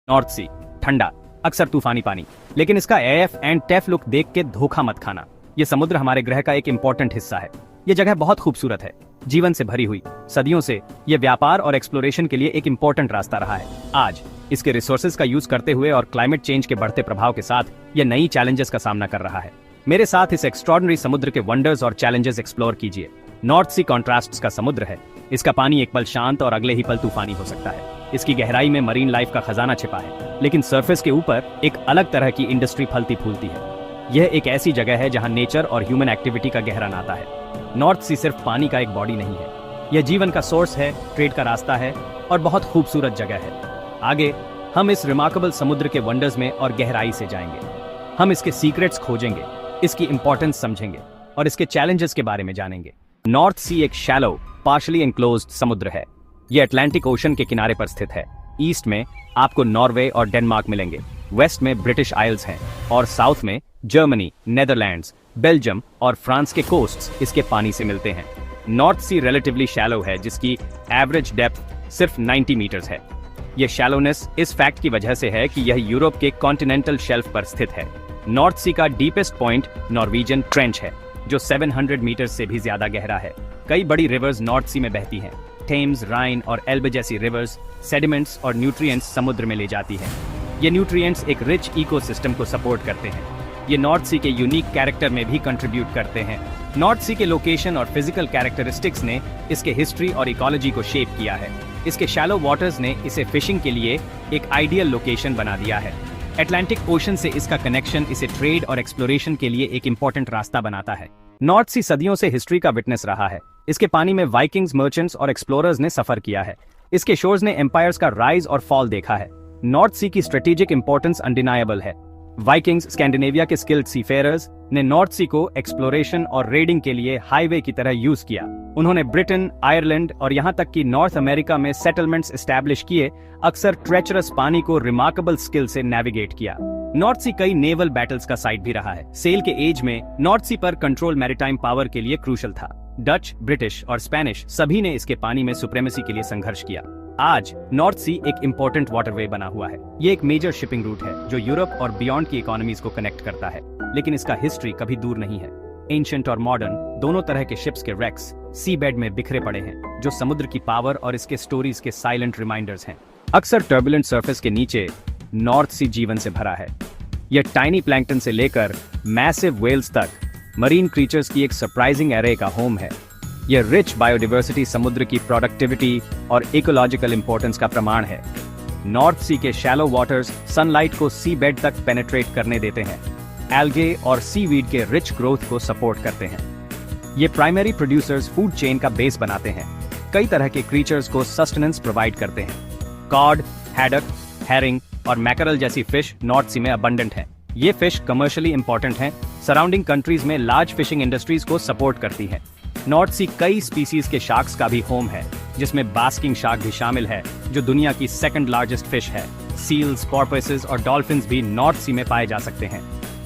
North सी ठंडा, अक्सर तूफानी पानी, लेकिन इसका एफ एंड टेफ लुक देख के धोखा मत खाना। ये समुद्र हमारे ग्रह का एक इंपॉर्टेंट हिस्सा है। ये जगह बहुत खूबसूरत है, जीवन से भरी हुई। सदियों से ये व्यापार और एक्सप्लोरेशन के लिए एक इंपॉर्टेंट रास्ता रहा है। आज इसके रिसोर्सेज का यूज करते हुए और क्लाइमेट चेंज के बढ़ते प्रभाव के साथ ये नई चैलेंजेस का सामना कर रहा है। मेरे साथ इस एक्स्ट्रॉर्डिनरी समुद्र के वंडर्स और चैलेंजेस एक्सप्लोर कीजिए। नॉर्थ सी कॉन्ट्रास्ट्स का समुद्र है। इसका पानी एक पल शांत और अगले ही पल तूफानी हो सकता है। इसकी गहराई में मरीन लाइफ का खजाना छिपा है, लेकिन सरफेस के ऊपर एक अलग तरह की इंडस्ट्री फलती फूलती है। यह एक ऐसी जगह है जहां नेचर और ह्यूमन एक्टिविटी का गहरा नाता है। नॉर्थ सी सिर्फ पानी का एक बॉडी नहीं है, यह जीवन का सोर्स है, ट्रेड का रास्ता है और बहुत खूबसूरत जगह है। आगे हम इस रिमार्केबल समुद्र के वंडर्स में और गहराई से जाएंगे। हम इसके सीक्रेट्स खोजेंगे, इसकी इंपॉर्टेंस समझेंगे और इसके चैलेंजेस के बारे में जानेंगे। नॉर्थ सी एक शैलो, पार्शली एनक्लोज्ड समुद्र है। यह अटलांटिक ओशन के किनारे पर स्थित है। ईस्ट में आपको नॉर्वे और डेनमार्क मिलेंगे, वेस्ट में ब्रिटिश आइल्स हैं और साउथ में जर्मनी, नेदरलैंड्स, बेल्जियम और फ्रांस के कोस्ट्स इसके पानी से मिलते हैं। नॉर्थ सी रिलेटिवली शैलो है, जिसकी एवरेज डेप्थ सिर्फ 90 मीटर्स है। यह शैलोनेस इस फैक्ट की वजह से है कि यह यूरोप के कॉन्टिनेंटल शेल्फ पर स्थित है। नॉर्थ सी का डीपेस्ट पॉइंट नॉर्वेजियन ट्रेंच है, जो 700 मीटर से भी ज्यादा गहरा है। कई बड़ी रिवर्स नॉर्थ सी में बहती हैं। थेम्स, राइन और एल्बे जैसी रिवर्स सेडिमेंट्स और न्यूट्रिएंट्स समुद्र में ले जाती हैं। ये न्यूट्रिएंट्स एक रिच इकोसिस्टम को सपोर्ट करते हैं। ये नॉर्थ सी के यूनिक कैरेक्टर में भी कंट्रीब्यूट करते हैं। नॉर्थ सी के लोकेशन और फिजिकल कैरेक्टरिस्टिक्स ने इसके हिस्ट्री और इकोलॉजी को शेप किया है। इसके शैलो वाटर्स ने इसे फिशिंग के लिए एक आइडियल लोकेशन बना दिया है। अटलांटिक ओशन से इसका कनेक्शन इसे ट्रेड और एक्सप्लोरेशन के लिए एक इंपॉर्टेंट रास्ता बनाता है। नॉर्थ सी सदियों से हिस्ट्री का विटनेस रहा है। इसके पानी में वाइकिंग्स, मर्चेंट्स और एक्सप्लोरर्स ने सफर किया है। इसके शोर्स ने एम्पायर्स का राइज और फॉल देखा है। नॉर्थ सी की स्ट्रेटेजिक इंपॉर्टेंस अनडिनाएबल है। वाइकिंग्स, स्कैंडिनेविया के स्किल्ड सीफेयरर्स ने नॉर्थ सी को एक्सप्लोरेशन और रेडिंग के लिए हाईवे की तरह यूज किया। उन्होंने ब्रिटेन, आयरलैंड और यहाँ तक कि नॉर्थ अमेरिका में सेटलमेंट्स एस्टैब्लिश किए, अक्सर ट्रेचरस पानी को रिमार्केबल स्किल से नेविगेट किया। नॉर्थ सी कई नेवल बैटल्स का साइट भी रहा है। सेल के एज में नॉर्थ सी पर कंट्रोल मैरीटाइम पावर के लिए क्रूशल था। डच, ब्रिटिश और स्पेनिश सभी ने इसके पानी में सुप्रेमेसी के लिए संघर्ष किया। आज नॉर्थ सी एक इंपॉर्टेंट वाटरवे बना हुआ है। ये एक मेजर शिपिंग रूट है जो यूरोप और बियॉन्ड की इकोनॉमीज को कनेक्ट करता है। लेकिन इसका हिस्ट्री कभी दूर नहीं है। एंशिएंट और मॉडर्न दोनों तरह के शिप्स के रेक्स सी बेड में बिखरे पड़े हैं, जो समुद्र की पावर और इसके स्टोरीज के साइलेंट रिमाइंडर्स हैं। अक्सर टर्बुलेंट सरफेस के नीचे नॉर्थ सी जीवन से भरा है। यह टाइनी प्लैंक्टन से लेकर मैसिव व्हेल्स तक मरीन क्रीचर्स की एक सरप्राइजिंग एरे का होम है। यह रिच बायोडाइवर्सिटी समुद्र की प्रोडक्टिविटी और इकोलॉजिकल इंपॉर्टेंस का प्रमाण है। नॉर्थ सी के शैलो वाटर्स सनलाइट को सी बेड तक पेनिट्रेट करने देते हैं। एल्गे और सीवीड के रिच ग्रोथ को सपोर्ट करते हैं। ये प्राइमरी प्रोड्यूसर्स फूड चेन का बेस बनाते हैं। कई तरह के क्रीचर्स को सस्टेनेंस प्रोवाइड करते हैं। कॉड, हैडक, हेरिंग और मैकरल जैसी फिश नॉर्थ सी में अबंडेंट हैं। ये फिश कमर्शियली इंपॉर्टेंट हैं, सराउंडिंग कंट्रीज में लार्ज फिशिंग इंडस्ट्रीज को सपोर्ट करती हैं। नॉर्थ सी कई स्पीसीज के शार्क्स का भी होम है, जिसमें बास्किंग शार्क भी शामिल है, जो दुनिया की सेकंड लार्जेस्ट फिश है। सील्स, पोर्पोइसेस और डॉल्फिन्स भी नॉर्थ सी में पाए जा सकते हैं।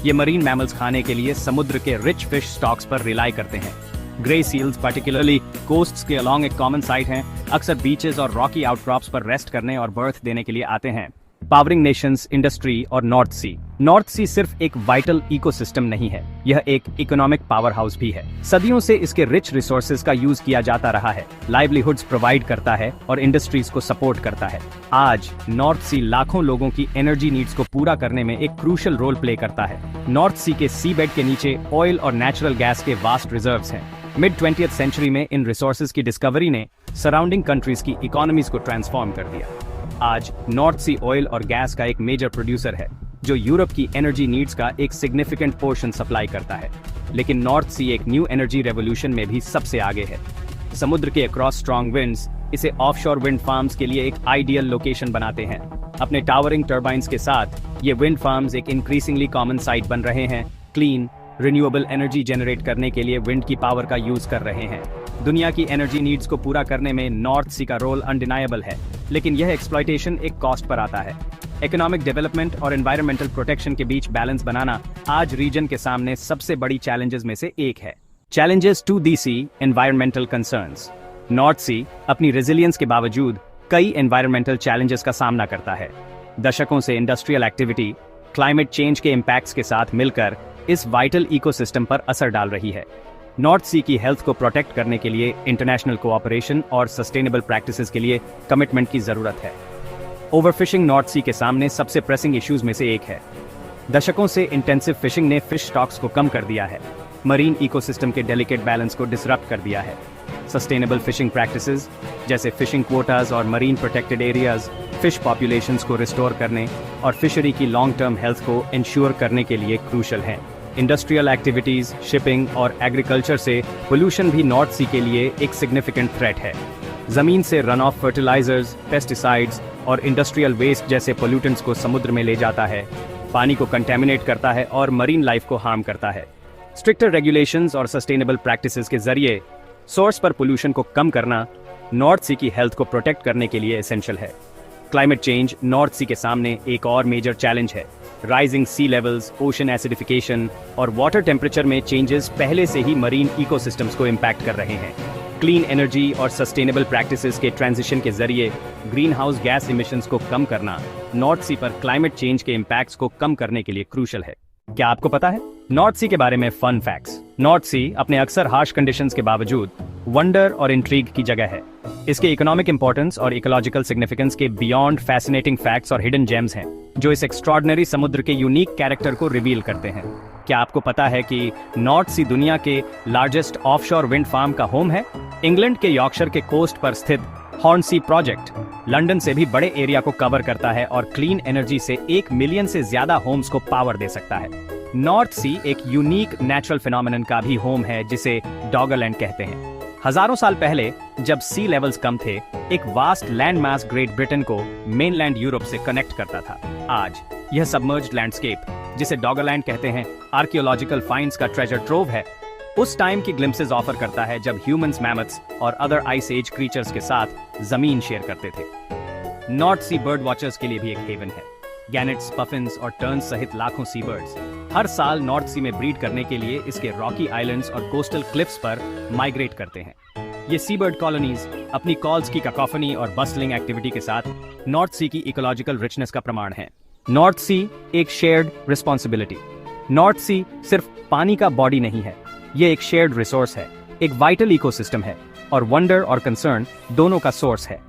ये मरीन मैमल्स खाने के लिए समुद्र के रिच फिश स्टॉक्स पर रिलाई करते हैं। ग्रे सील्स पर्टिकुलरली कोस्ट्स के अलोंग एक कॉमन साइट हैं। अक्सर बीचेस और रॉकी आउटक्रॉप्स पर रेस्ट करने और बर्थ देने के लिए आते हैं। पावरिंग नेशंस, इंडस्ट्री और नॉर्थ सी। नॉर्थ सी सिर्फ एक वाइटल इकोसिस्टम नहीं है, यह एक इकोनॉमिक पावर हाउस भी है। सदियों से इसके रिच रिसोर्सेज का यूज किया जाता रहा है, लाइवलीहुड्स प्रोवाइड करता है और इंडस्ट्रीज को सपोर्ट करता है। आज नॉर्थ सी लाखों लोगों की एनर्जी नीड्स को पूरा करने में एक क्रूशियल रोल प्ले करता है। नॉर्थ सी के सी बेड के नीचे ऑयल और नेचुरल गैस के वास्ट रिजर्व्स हैं। मिड 20th सेंचुरी में इन रिसोर्सेज की डिस्कवरी ने सराउंडिंग कंट्रीज की इकोनॉमीज को ट्रांसफॉर्म कर दिया। आज नॉर्थ सी ऑयल और गैस का एक मेजर प्रोड्यूसर है, जो यूरोप की एनर्जी नीड्स का एक सिग्निफिकेंट पोर्शन सप्लाई करता है। लेकिन नॉर्थ सी एक न्यू एनर्जी रेवोल्यूशन में भी सबसे आगे है। समुद्र के अक्रॉस स्ट्रॉन्ग विंड्स इसे ऑफशोर विंड फार्म्स के लिए एक आइडियल लोकेशन बनाते हैं। अपने टावरिंग टर्बाइंस के साथ ये विंड फार्म्स एक इंक्रीजिंगली कॉमन साइट बन रहे हैं। क्लीन, रिन्यूएबल एनर्जी जनरेट करने के लिए विंड की पावर का यूज कर रहे हैं। दुनिया की एनर्जी नीड्स को पूरा करने में नॉर्थ सी का रोल अनडिनाएबल है, लेकिन यह एक्सप्लॉयटेशन एक कॉस्ट पर आता है। इकोनॉमिक डेवलपमेंट और एनवायरमेंटल प्रोटेक्शन के बीच बैलेंस बनाना आज रीजन के सामने सबसे बड़ी चैलेंजेस में से एक है। Challenges to the sea environmental concerns. North Sea अपनी रेजिलियंस के बावजूद कई एनवायरमेंटल चैलेंजेस का सामना करता है। दशकों से इंडस्ट्रियल एक्टिविटी क्लाइमेट चेंज के इम्पैक्ट्स के साथ मिलकर इस वाइटल इकोसिस्टम पर असर डाल रही है। नॉर्थ सी की हेल्थ को प्रोटेक्ट करने के लिए इंटरनेशनल कोऑपरेशन और सस्टेनेबल प्रैक्टिसेस के लिए कमिटमेंट की जरूरत है। ओवरफिशिंग नॉर्थ सी के सामने सबसे प्रेसिंग इश्यूज में से एक है। दशकों से इंटेंसिव फिशिंग ने फिश स्टॉक्स को कम कर दिया है, मरीन इकोसिस्टम के डेलिकेट बैलेंस को डिसरप्ट कर दिया है। सस्टेनेबल फिशिंग प्रैक्टिसेस जैसे फिशिंग क्वोटाज और marine protected areas fish populations को रिस्टोर करने और फिशरी की लॉन्ग टर्म हेल्थ को इंश्योर करने के लिए क्रूशल हैं। इंडस्ट्रियल एक्टिविटीज, शिपिंग और एग्रीकल्चर से पोल्यूशन भी नॉर्थ सी के लिए एक सिग्निफिकेंट थ्रेट है। जमीन से रन ऑफ फर्टिलाइजर्स, पेस्टिसाइड्स और इंडस्ट्रियल वेस्ट जैसे पोल्यूटेंट्स को समुद्र में ले जाता है, पानी को कंटेमिनेट करता है और मरीन लाइफ को हार्म करता है। स्ट्रिक्टर रेगुलेशंस और सस्टेनेबल प्रैक्टिसेस के जरिए सोर्स पर पोल्यूशन को कम करना नॉर्थ सी की हेल्थ को प्रोटेक्ट करने के लिए एसेंशियल है। क्लाइमेट चेंज नॉर्थ सी के सामने एक और मेजर चैलेंज है। Rising sea levels, ocean acidification और वाटर टेम्परेचर में चेंजेस पहले से ही मरीन इकोसिस्टम्स को इम्पैक्ट कर रहे हैं। क्लीन एनर्जी और सस्टेनेबल प्रैक्टिसेस के ट्रांजिशन के जरिए ग्रीन हाउस गैस इमिशंस को कम करना नॉर्थ सी पर क्लाइमेट चेंज के इम्पैक्ट्स को कम करने के लिए क्रूशल है। क्या आपको पता है नॉर्थ सी के बारे में फन फैक्ट्स? नॉर्थ सी अपने अक्सर हार्श कंडीशंस के बावजूद वंडर और इंट्रीग की जगह है। इसके इकोनॉमिक इंपॉर्टेंस और इकोलॉजिकल सिग्निफिकेंस के बियॉन्ड फैसिनेटिंग फैक्ट्स और हिडन जेम्स हैं, जो इस एक्स्ट्रॉर्डिनरी समुद्र के यूनिक कैरेक्टर को रिवील करते हैं। क्या आपको पता है कि नॉर्थ सी दुनिया के लार्जेस्ट ऑफशोर विंड फार्म का होम है? इंग्लैंड के यॉर्कशायर के कोस्ट पर स्थित हॉर्नसी प्रोजेक्ट लंदन से भी बड़े एरिया को कवर करता है और क्लीन एनर्जी से 1 मिलियन से ज्यादा होम्स को पावर दे सकता है। नॉर्थ सी एक यूनिक नेचुरल फिनोमेनन का भी होम है जिसे डॉगरलैंड कहते हैं। हजारों साल पहले जब सी लेवल्स कम थे, एक vast land mass great Britain को मेनलैंड यूरोप से कनेक्ट करता था। आज यह सबमर्ज्ड लैंडस्केप, जिसे डॉगरलैंड कहते हैं, आर्कियोलॉजिकल फाइंड्स का ट्रेजर ट्रोव है। उस टाइम की ग्लिम्सेस ऑफर करता है जब ह्यूमंस, मैमथ्स और अदर आइस एज क्रीचर्स के साथ जमीन शेयर करते थे। नॉर्थ सी बर्ड वॉचर्स के लिए भी एक हेवन है। गैनेट्स, पफिन्स और टर्न्स सहित लाखों सी बर्ड्स हर साल नॉर्थ सी में ब्रीड करने के लिए इसके रॉकी आइलैंड्स और कोस्टल क्लिफ्स पर माइग्रेट करते हैं। ये सी बर्ड कॉलोनीज अपनी कॉल्स की कैकोफनी और बस्टलिंग एक्टिविटी के साथ नॉर्थ सी की इकोलॉजिकल रिचनेस का प्रमाण है। नॉर्थ सी एक शेयर्ड रिस्पॉन्सिबिलिटी। नॉर्थ सी सिर्फ पानी का बॉडी नहीं है, ये एक शेयर्ड रिसोर्स है, एक वाइटल इकोसिस्टम है और वंडर और कंसर्न दोनों का सोर्स है।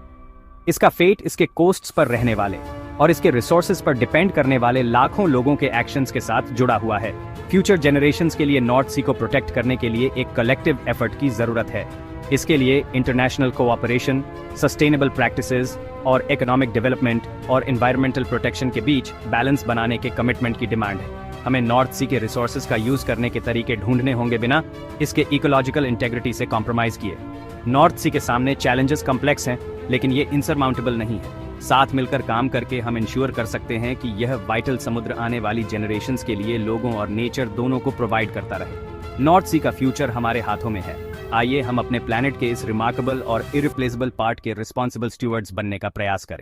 इसका फेट इसके कोस्ट्स पर रहने वाले और इसके रिसोर्सेज पर डिपेंड करने वाले लाखों लोगों के एक्शंस के साथ जुड़ा हुआ है। फ्यूचर जनरेशंस के लिए नॉर्थ सी को प्रोटेक्ट करने के लिए एक कलेक्टिव एफर्ट की जरूरत है। इसके लिए इंटरनेशनल कोऑपरेशन, सस्टेनेबल प्रैक्टिसेस और इकोनॉमिक डेवलपमेंट और एनवायरमेंटल प्रोटेक्शन के बीच बैलेंस बनाने के कमिटमेंट की डिमांड है। हमें नॉर्थ सी के रिसोर्सेज का यूज करने के तरीके ढूंढने होंगे बिना इसके इकोलॉजिकल इंटेग्रिटी से कॉम्प्रोमाइज किए। नॉर्थ सी के सामने चैलेंजेस कॉम्प्लेक्स हैं, लेकिन ये इंसरमाउंटेबल नहीं है। साथ मिलकर काम करके हम इंश्योर कर सकते हैं कि यह वाइटल समुद्र आने वाली जनरेशंस के लिए लोगों और नेचर दोनों को प्रोवाइड करता रहे। नॉर्थ सी का फ्यूचर हमारे हाथों में है। आइए हम अपने प्लैनेट के इस रिमार्केबल और इरिप्लेसेबल पार्ट के रिस्पॉन्सिबल स्टूवर्ड्स बनने का प्रयास करें।